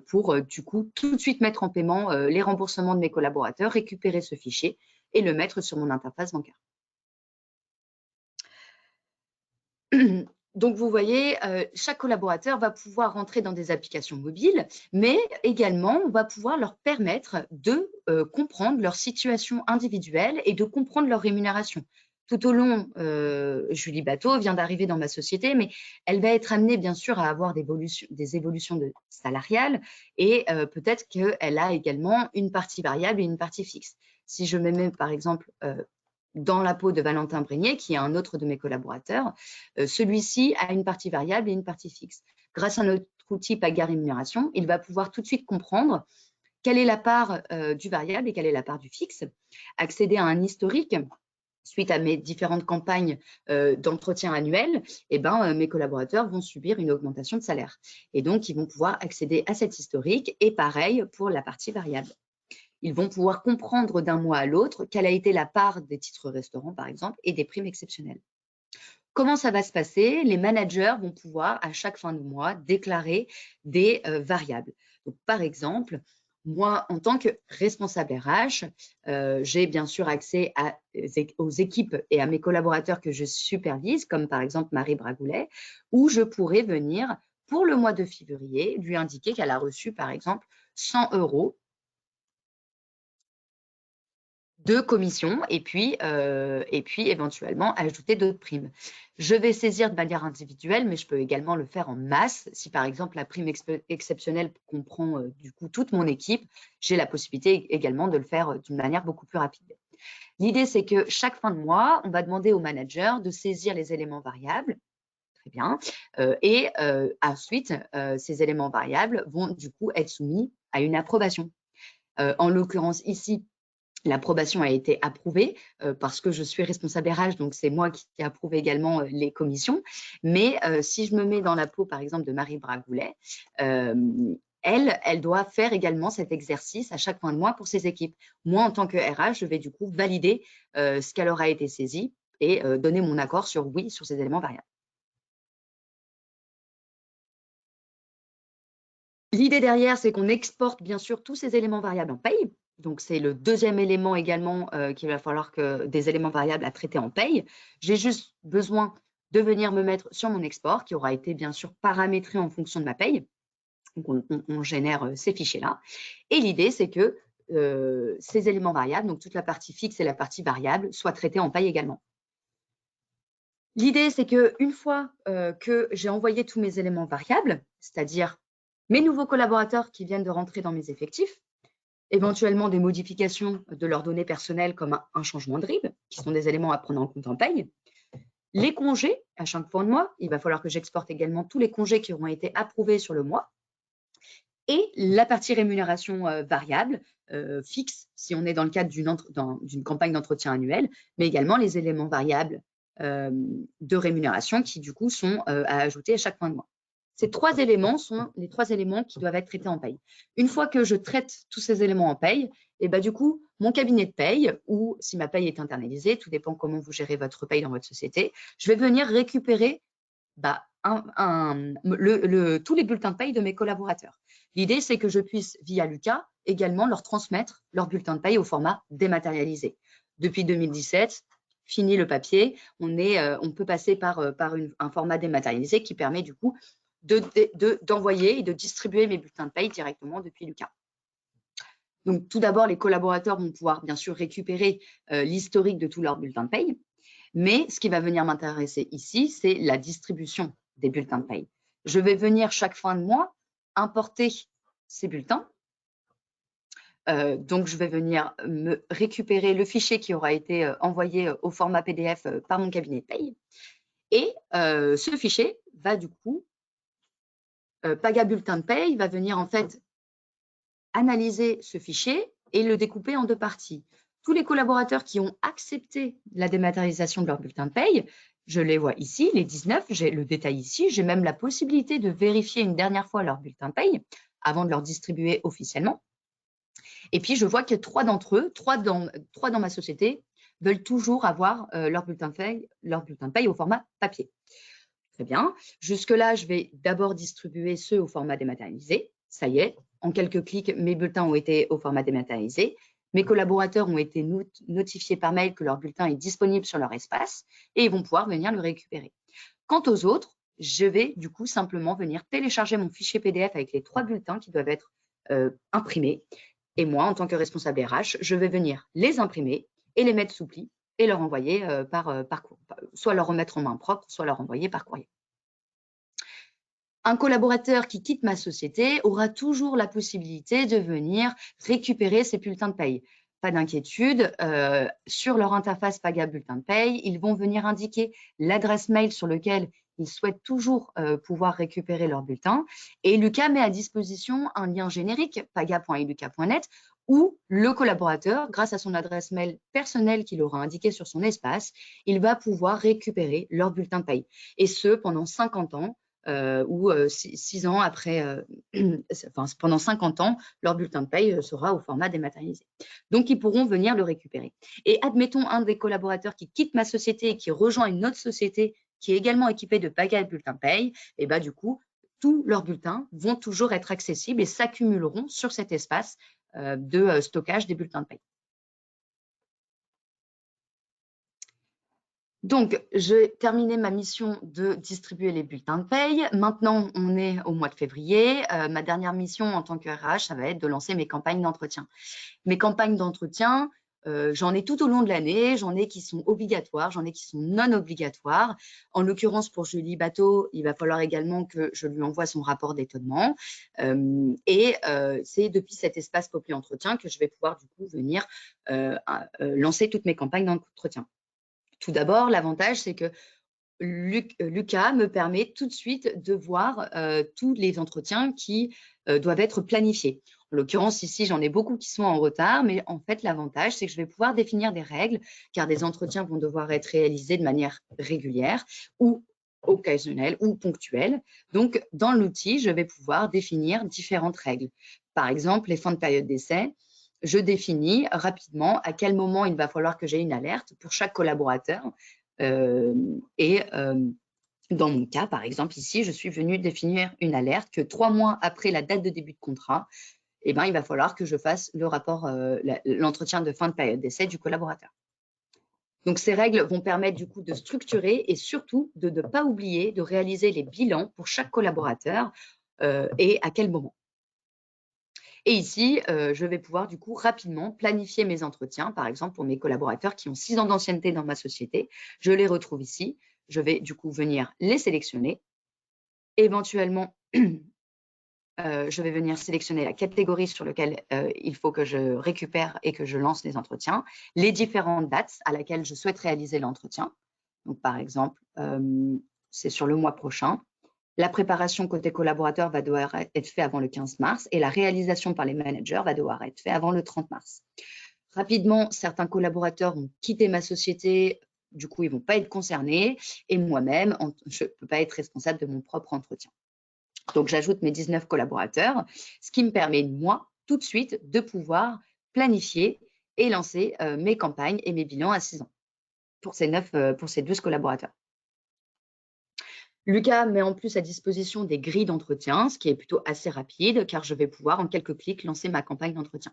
pour du coup tout de suite mettre en paiement les remboursements de mes collaborateurs, récupérer ce fichier et le mettre sur mon interface bancaire. Donc, vous voyez, chaque collaborateur va pouvoir rentrer dans des applications mobiles, mais également, on va pouvoir leur permettre de comprendre leur situation individuelle et de comprendre leur rémunération. Tout au long, Julie Bateau vient d'arriver dans ma société, mais elle va être amenée, bien sûr, à avoir des évolutions salariales et peut-être qu'elle a également une partie variable et une partie fixe. Si je me mets, par exemple, dans la peau de Valentin Brégnier, qui est un autre de mes collaborateurs, celui-ci a une partie variable et une partie fixe. Grâce à notre outil PAGA Rémunération, il va pouvoir tout de suite comprendre quelle est la part du variable et quelle est la part du fixe, accéder à un historique. Suite à mes différentes campagnes d'entretien annuel, mes collaborateurs vont subir une augmentation de salaire. Et donc, ils vont pouvoir accéder à cet historique et pareil pour la partie variable. Ils vont pouvoir comprendre d'un mois à l'autre quelle a été la part des titres restaurants, par exemple, et des primes exceptionnelles. Comment ça va se passer? Les managers vont pouvoir, à chaque fin de mois, déclarer des variables. Donc, par exemple, moi, en tant que responsable RH, j'ai bien sûr accès aux équipes et à mes collaborateurs que je supervise, comme par exemple Marie Bragoulet, où je pourrais venir, pour le mois de février, lui indiquer qu'elle a reçu, par exemple, 100 € de commission et puis éventuellement ajouter d'autres primes. Je vais saisir de manière individuelle, mais je peux également le faire en masse. Si par exemple la prime exceptionnelle comprend du coup toute mon équipe, j'ai la possibilité également de le faire d'une manière beaucoup plus rapide. L'idée, c'est que chaque fin de mois, on va demander au manager de saisir les éléments variables. Très bien. Et ensuite, ces éléments variables vont du coup être soumis à une approbation. En l'occurrence ici, l'approbation a été approuvée parce que je suis responsable RH, donc c'est moi qui approuve également les commissions. Mais si je me mets dans la peau, par exemple, de Marie Bragoulet, elle doit faire également cet exercice à chaque fin de mois pour ses équipes. Moi, en tant que RH, je vais du coup valider ce qu'elle aura été saisi et donner mon accord sur oui sur ces éléments variables. L'idée derrière, c'est qu'on exporte bien sûr tous ces éléments variables en paye. Donc, c'est le deuxième élément également qu'il va falloir que des éléments variables à traiter en paye. J'ai juste besoin de venir me mettre sur mon export qui aura été bien sûr paramétré en fonction de ma paye. Donc, on génère ces fichiers-là. Et l'idée, c'est que ces éléments variables, donc toute la partie fixe et la partie variable, soient traités en paye également. L'idée, c'est qu'une fois que j'ai envoyé tous mes éléments variables, c'est-à-dire mes nouveaux collaborateurs qui viennent de rentrer dans mes effectifs, éventuellement des modifications de leurs données personnelles comme un changement de RIB, qui sont des éléments à prendre en compte en paye. Les congés, à chaque fin de mois, il va falloir que j'exporte également tous les congés qui auront été approuvés sur le mois. Et la partie rémunération variable, fixe, si on est dans le cadre d'une campagne d'entretien annuel, mais également les éléments variables de rémunération qui, du coup, sont à ajouter à chaque fin de mois. Ces trois éléments sont les trois éléments qui doivent être traités en paye. Une fois que je traite tous ces éléments en paye, et du coup, mon cabinet de paye, ou si ma paye est internalisée, tout dépend comment vous gérez votre paye dans votre société, je vais venir récupérer tous les bulletins de paye de mes collaborateurs. L'idée, c'est que je puisse, via Lucas, également leur transmettre leurs bulletins de paye au format dématérialisé. Depuis 2017, fini le papier, on peut passer par un format dématérialisé qui permet du coup d'envoyer et de distribuer mes bulletins de paye directement depuis Lucas. Donc, tout d'abord, les collaborateurs vont pouvoir bien sûr récupérer l'historique de tous leurs bulletins de paye. Mais ce qui va venir m'intéresser ici, c'est la distribution des bulletins de paye. Je vais venir chaque fin de mois importer ces bulletins Donc, je vais venir me récupérer le fichier qui aura été envoyé au format PDF par mon cabinet de paye. Et ce fichier va du coup, Paga bulletin de paye va venir en fait analyser ce fichier et le découper en deux parties. Tous les collaborateurs qui ont accepté la dématérialisation de leur bulletin de paye, je les vois ici, les 19, j'ai le détail ici, j'ai même la possibilité de vérifier une dernière fois leur bulletin de paye avant de leur distribuer officiellement. Et puis, je vois que 3 d'entre eux, 3 dans ma société, veulent toujours avoir leur bulletin de paye au format papier. Très bien. Jusque-là, je vais d'abord distribuer ceux au format dématérialisé. Ça y est, en quelques clics, mes bulletins ont été au format dématérialisé. Mes collaborateurs ont été notifiés par mail que leur bulletin est disponible sur leur espace et ils vont pouvoir venir le récupérer. Quant aux autres, je vais du coup simplement venir télécharger mon fichier PDF avec les 3 bulletins qui doivent être imprimés. Et moi, en tant que responsable RH, je vais venir les imprimer et les mettre sous pli et leur envoyer soit leur remettre en main propre, soit leur envoyer par courrier. Un collaborateur qui quitte ma société aura toujours la possibilité de venir récupérer ses bulletins de paye. Pas d'inquiétude, sur leur interface Paga bulletin de paye, ils vont venir indiquer l'adresse mail sur laquelle ils souhaitent toujours pouvoir récupérer leur bulletin. Et Lucas met à disposition un lien générique, paga.eluca.net, où le collaborateur, grâce à son adresse mail personnelle qu'il aura indiquée sur son espace, il va pouvoir récupérer leur bulletin de paye. Et ce, pendant 50 ans, ou 6 ans après, pendant 50 ans, leur bulletin de paye sera au format dématérialisé. Donc, ils pourront venir le récupérer. Et admettons un des collaborateurs qui quitte ma société et qui rejoint une autre société qui est également équipée de Paga bulletin de paye, et bah, du coup, tous leurs bulletins vont toujours être accessibles et s'accumuleront sur cet espace de stockage des bulletins de paye. Donc, j'ai terminé ma mission de distribuer les bulletins de paye. Maintenant, on est au mois de février. Ma dernière mission en tant que RH, ça va être de lancer mes campagnes d'entretien. Mes campagnes d'entretien, j'en ai tout au long de l'année. J'en ai qui sont obligatoires, j'en ai qui sont non obligatoires. En l'occurrence, pour Julie Bateau, il va falloir également que je lui envoie son rapport d'étonnement. C'est depuis cet espace Popli Entretien que je vais pouvoir du coup venir lancer toutes mes campagnes d'entretien. Tout d'abord, l'avantage, c'est que Lucas me permet tout de suite de voir tous les entretiens qui doivent être planifiés. En l'occurrence, ici, j'en ai beaucoup qui sont en retard, mais en fait, l'avantage, c'est que je vais pouvoir définir des règles, car des entretiens vont devoir être réalisés de manière régulière ou occasionnelle ou ponctuelle. Donc, dans l'outil, je vais pouvoir définir différentes règles. Par exemple, les fins de période d'essai. Je définis rapidement à quel moment il va falloir que j'ai une alerte pour chaque collaborateur. Dans mon cas, par exemple, ici, je suis venue définir une alerte que 3 mois après la date de début de contrat, il va falloir que je fasse le rapport, l'entretien de fin de période d'essai du collaborateur. Donc, ces règles vont permettre du coup de structurer et surtout de ne pas oublier de réaliser les bilans pour chaque collaborateur et à quel moment. Et ici, je vais pouvoir du coup rapidement planifier mes entretiens, par exemple pour mes collaborateurs qui ont 6 ans d'ancienneté dans ma société. Je les retrouve ici. Je vais du coup venir les sélectionner. Éventuellement, je vais venir sélectionner la catégorie sur laquelle il faut que je récupère et que je lance les entretiens, les différentes dates à laquelle je souhaite réaliser l'entretien. Donc, par exemple, c'est sur le mois prochain. La préparation côté collaborateur va devoir être faite avant le 15 mars et la réalisation par les managers va devoir être faite avant le 30 mars. Rapidement, certains collaborateurs ont quitté ma société, du coup, ils ne vont pas être concernés et moi-même, je ne peux pas être responsable de mon propre entretien. Donc, j'ajoute mes 19 collaborateurs, ce qui me permet, moi, tout de suite, de pouvoir planifier et lancer mes campagnes et mes bilans à 6 ans pour ces 12 collaborateurs. Lucas met en plus à disposition des grilles d'entretien, ce qui est plutôt assez rapide, car je vais pouvoir en quelques clics lancer ma campagne d'entretien.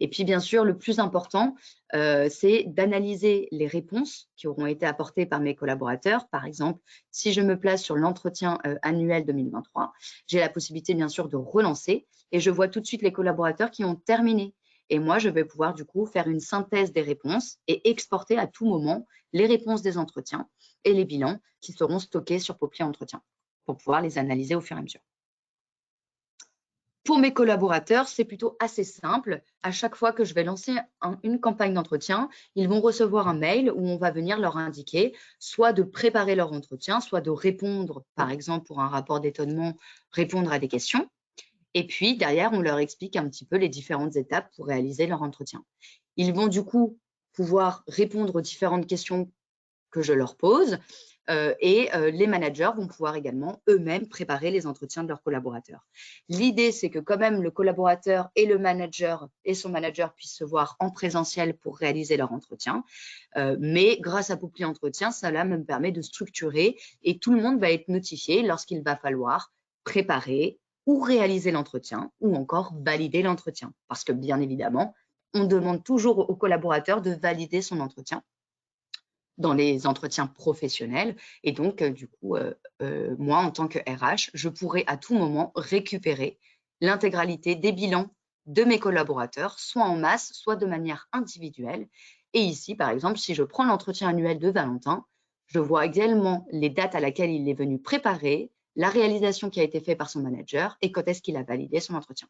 Et puis, bien sûr, le plus important, c'est d'analyser les réponses qui auront été apportées par mes collaborateurs. Par exemple, si je me place sur l'entretien annuel 2023, j'ai la possibilité, bien sûr, de relancer et je vois tout de suite les collaborateurs qui ont terminé. Et moi, je vais pouvoir du coup faire une synthèse des réponses et exporter à tout moment les réponses des entretiens et les bilans qui seront stockés sur Popli Entretien pour pouvoir les analyser au fur et à mesure. Pour mes collaborateurs, c'est plutôt assez simple. À chaque fois que je vais lancer une campagne d'entretien, ils vont recevoir un mail où on va venir leur indiquer soit de préparer leur entretien, soit de répondre, par exemple, pour un rapport d'étonnement, répondre à des questions. Et puis, derrière, on leur explique un petit peu les différentes étapes pour réaliser leur entretien. Ils vont du coup pouvoir répondre aux différentes questions que je leur pose et les managers vont pouvoir également eux-mêmes préparer les entretiens de leurs collaborateurs. L'idée, c'est que quand même le collaborateur et le manager et son manager puissent se voir en présentiel pour réaliser leur entretien. Mais grâce à Poppli Entretien, cela me permet de structurer et tout le monde va être notifié lorsqu'il va falloir préparer ou réaliser l'entretien ou encore valider l'entretien. Parce que bien évidemment, on demande toujours au collaborateur de valider son entretien dans les entretiens professionnels. Et donc, du coup, moi, en tant que RH, je pourrais à tout moment récupérer l'intégralité des bilans de mes collaborateurs, soit en masse, soit de manière individuelle. Et ici, par exemple, si je prends l'entretien annuel de Valentin, je vois également les dates à laquelle il est venu préparer, la réalisation qui a été faite par son manager et quand est-ce qu'il a validé son entretien.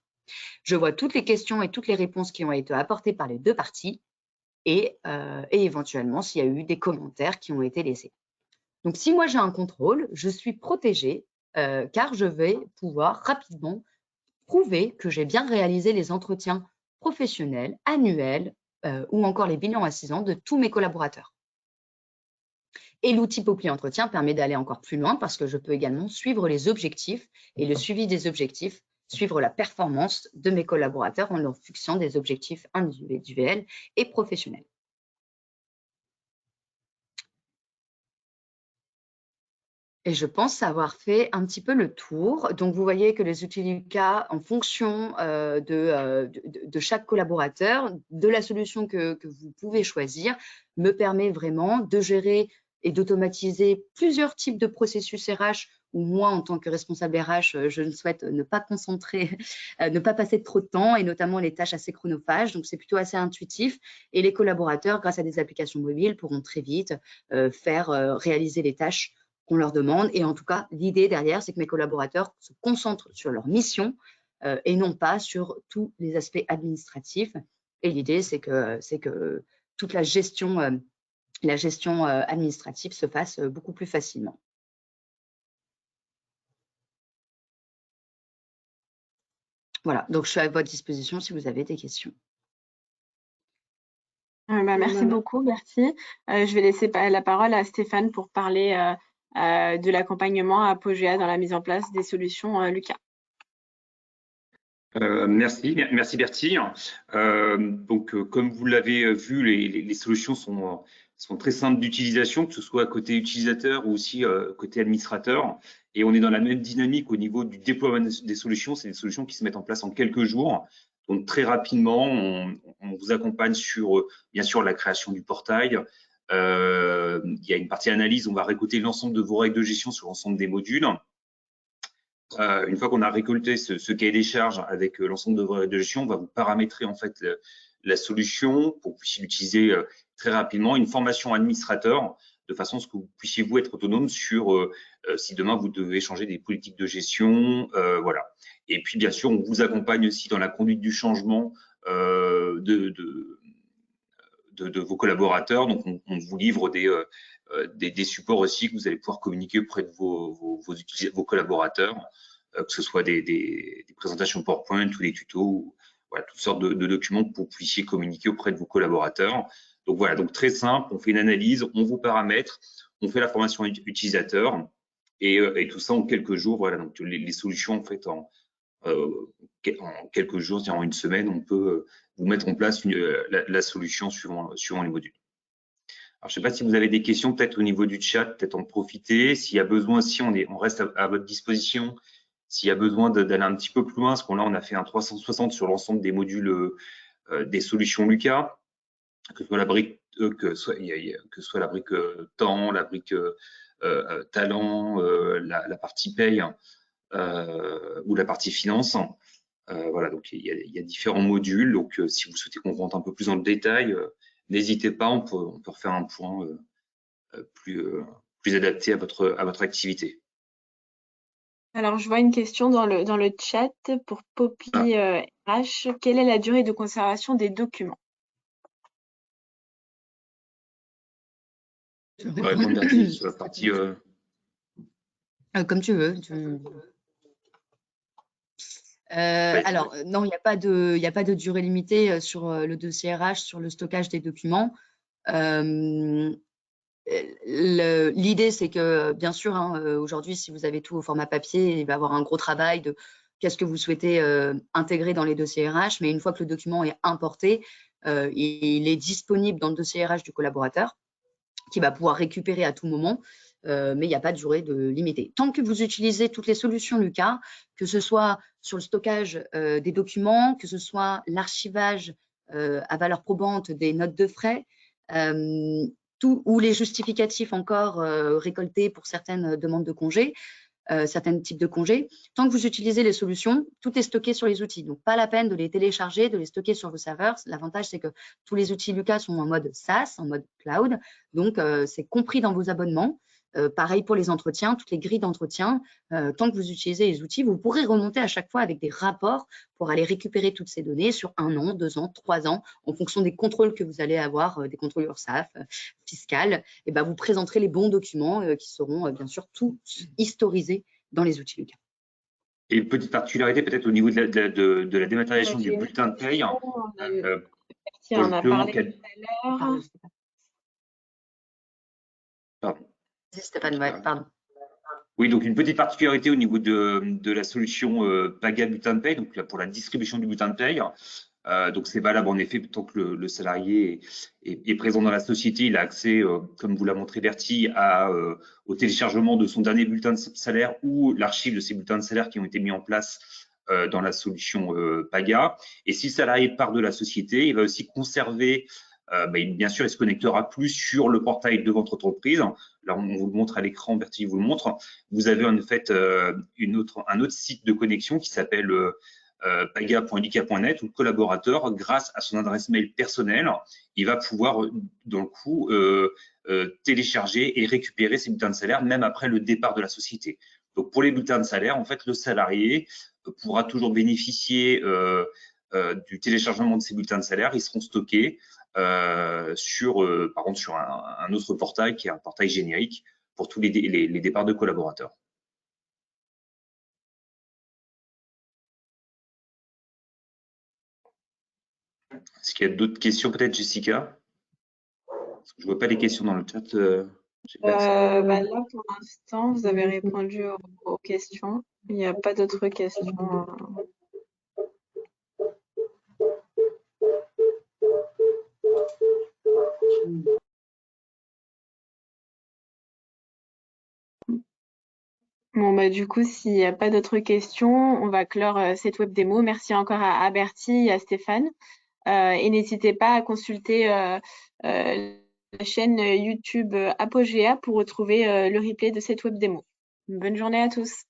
Je vois toutes les questions et toutes les réponses qui ont été apportées par les deux parties et éventuellement s'il y a eu des commentaires qui ont été laissés. Donc, si moi j'ai un contrôle, je suis protégée car je vais pouvoir rapidement prouver que j'ai bien réalisé les entretiens professionnels, annuels ou encore les bilans à 6 ans de tous mes collaborateurs. Et l'outil Poppli Entretien permet d'aller encore plus loin parce que je peux également suivre les objectifs et le suivi des objectifs, suivre la performance de mes collaborateurs en leur fixant des objectifs individuels et professionnels. Et je pense avoir fait un petit peu le tour. Donc, vous voyez que les outils Lucas, en fonction de chaque collaborateur, de la solution que vous pouvez choisir, me permet vraiment de gérer et d'automatiser plusieurs types de processus RH où moi, en tant que responsable RH, je ne souhaite ne pas concentrer, ne pas passer trop de temps et notamment les tâches assez chronophages. Donc, c'est plutôt assez intuitif. Et les collaborateurs, grâce à des applications mobiles, pourront très vite réaliser les tâches qu'on leur demande. Et en tout cas, l'idée derrière, c'est que mes collaborateurs se concentrent sur leur mission et non pas sur tous les aspects administratifs. Et l'idée, c'est que toute la gestion administrative se fasse beaucoup plus facilement. Voilà, donc je suis à votre disposition si vous avez des questions. Merci beaucoup, Bertie. Je vais laisser la parole à Stéphane pour parler de l'accompagnement à Pogea dans la mise en place des solutions Lucas. Merci Bertie. Donc, comme vous l'avez vu, les solutions sont très simples d'utilisation, que ce soit côté utilisateur ou aussi côté administrateur. Et on est dans la même dynamique au niveau du déploiement des solutions. C'est des solutions qui se mettent en place en quelques jours. Donc, très rapidement, on vous accompagne sur, bien sûr, la création du portail. Il y a une partie analyse. On va récolter l'ensemble de vos règles de gestion sur l'ensemble des modules. Une fois qu'on a récolté ce cahier des charges avec l'ensemble de vos règles de gestion, on va vous paramétrer en fait la solution pour que vous puissiez l'utiliser très rapidement. Une formation administrateur de façon à ce que vous puissiez vous être autonome sur si demain vous devez changer des politiques de gestion, voilà. Et puis bien sûr, on vous accompagne aussi dans la conduite du changement de vos collaborateurs. Donc, on vous livre des supports aussi que vous allez pouvoir communiquer auprès de vos collaborateurs, que ce soit des présentations PowerPoint ou des tutos, voilà, toutes sortes de documents pour que vous puissiez communiquer auprès de vos collaborateurs. Donc voilà, donc très simple, on fait une analyse, on vous paramètre, on fait la formation utilisateur et tout ça en quelques jours. Voilà, donc les solutions en fait en quelques jours, en une semaine, on peut vous mettre en place la solution suivant les modules. Alors, je ne sais pas si vous avez des questions, peut-être au niveau du chat, peut-être en profiter. S'il y a besoin, si on reste à votre disposition. S'il y a besoin d'aller un petit peu plus loin, parce qu'on on a fait un 360 sur l'ensemble des modules des solutions Lucas, que ce soit la brique que soit la brique temps, la brique talent, la partie paye ou la partie finance. Voilà, donc il y a différents modules. Donc, si vous souhaitez qu'on rentre un peu plus dans le détail, n'hésitez pas, on peut refaire un point plus adapté à votre activité. Alors, je vois une question dans le chat pour Poppy RH. Quelle est la durée de conservation des documents? On peut répondre, Bertie, sur la partie… Comme tu veux. Alors, non, il n'y a pas de durée limitée sur le dossier RH, sur le stockage des documents. L'idée, c'est que, bien sûr, aujourd'hui, si vous avez tout au format papier, il va y avoir un gros travail de qu'est-ce que vous souhaitez intégrer dans les dossiers RH, mais une fois que le document est importé, il est disponible dans le dossier RH du collaborateur, qui va pouvoir récupérer à tout moment, mais il n'y a pas de durée limitée. Tant que vous utilisez toutes les solutions Lucas, que ce soit sur le stockage des documents, que ce soit l'archivage à valeur probante des notes de frais, ou les justificatifs encore récoltés pour certaines demandes de congés, certains types de congés. Tant que vous utilisez les solutions, tout est stocké sur les outils. Donc, pas la peine de les télécharger, de les stocker sur vos serveurs. L'avantage, c'est que tous les outils Lucas sont en mode SaaS, en mode cloud. Donc, c'est compris dans vos abonnements. Pareil pour les entretiens, toutes les grilles d'entretien. Tant que vous utilisez les outils, vous pourrez remonter à chaque fois avec des rapports pour aller récupérer toutes ces données sur 1 an, 2 ans, 3 ans, en fonction des contrôles que vous allez avoir, des contrôles URSSAF, fiscales. Et ben, vous présenterez les bons documents qui seront bien sûr tous historisés dans les outils Lucas. Et une petite particularité peut-être au niveau de la dématérialisation du bulletin de paye. On en a parlé tout à l'heure. Pardon. Stéphane, ouais, pardon. Oui, donc une petite particularité au niveau de la solution Paga bulletin de paye, donc là, pour la distribution du bulletin de paye. Donc c'est valable en effet tant que le salarié est présent dans la société, il a accès, comme vous l'a montré Bertie, au téléchargement de son dernier bulletin de salaire ou l'archive de ces bulletins de salaire qui ont été mis en place dans la solution Paga. Et si le salarié part de la société, il va aussi conserver, bien sûr, il se connectera plus sur le portail de votre entreprise. Là, on vous le montre à l'écran, Bertie vous le montre. Vous avez en fait un autre site de connexion qui s'appelle paga.lica.net où le collaborateur, grâce à son adresse mail personnelle, il va pouvoir, dans le coup, télécharger et récupérer ses bulletins de salaire, même après le départ de la société. Donc, pour les bulletins de salaire, en fait, le salarié pourra toujours bénéficier du téléchargement de ces bulletins de salaire. Ils seront stockés par contre, sur un autre portail qui est un portail générique pour tous les départs de collaborateurs. Est-ce qu'il y a d'autres questions peut-être, Jessica? Parce que je ne vois pas les questions dans le chat. Là, pour l'instant, vous avez répondu aux questions. Il n'y a pas d'autres questions. Bon, du coup, s'il n'y a pas d'autres questions, on va clore cette web démo. Merci encore à Bertie et à Stéphane. Et n'hésitez pas à consulter la chaîne YouTube Apogea pour retrouver le replay de cette web démo. Bonne journée à tous.